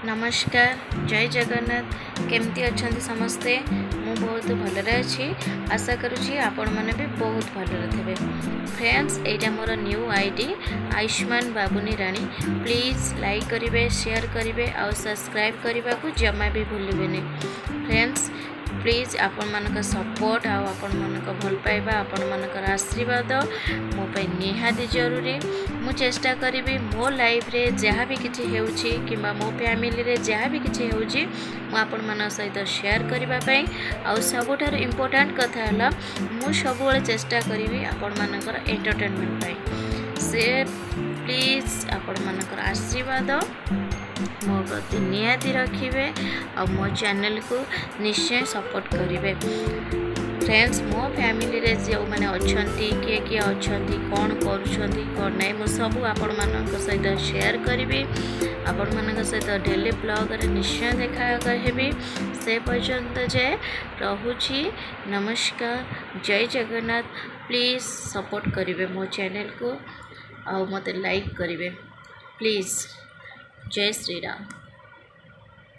नमस्कार जय जगन्नाथ केमती अच्छा समस्ते मु बहुत भलरे अच्छी आशा करुँची आपण मैंने भी बहुत भलरे थे। फ्रेंड्स एटा मोर न्यू आईडी आयुष्मान बाबुनी राणी प्लीज लाइक करेंगे शेयर करेंगे और सब्सक्राइब करने को जमा भी भूलिए। फ्रेंड्स प्लीज आपण मान सपोर्ट आपण मान भल पाइबा आपण मान आशीर्वाद मो निहाती जरूरी। मु चेष्टा करी मो लाइफ रे जहाँ भी किसी होउछि किंबा मो फैमिली रे जहाँ भी किसी होउछि मु आपण मान सहित शेयर करने आउ सबुठार इम्पोर्टेंट कथा है मु सब चेष्टा करी आपण मानकर एंटरटेनमेंट पाई से प्लीज आपण मानकर आशीर्वाद मो प्रति निहाती रखिए और मो चैनल को निश्चय सपोर्ट करेंगे। फ्रेंड्स मो फैमिली रे जो मैंने अच्छा किए किए अच्छा कौन कौन नहीं मु सब आपण मान सहित शेयर करी आपण मान सहित डेली ब्लॉग रे निश्चय देखा कहबी। से पर्यंत जे रहुछि नमस्कार जय जगन्नाथ। प्लीज सपोर्ट करेंगे मो चैनल को और मत लाइक करेंगे प्लीज। जय श्री राम।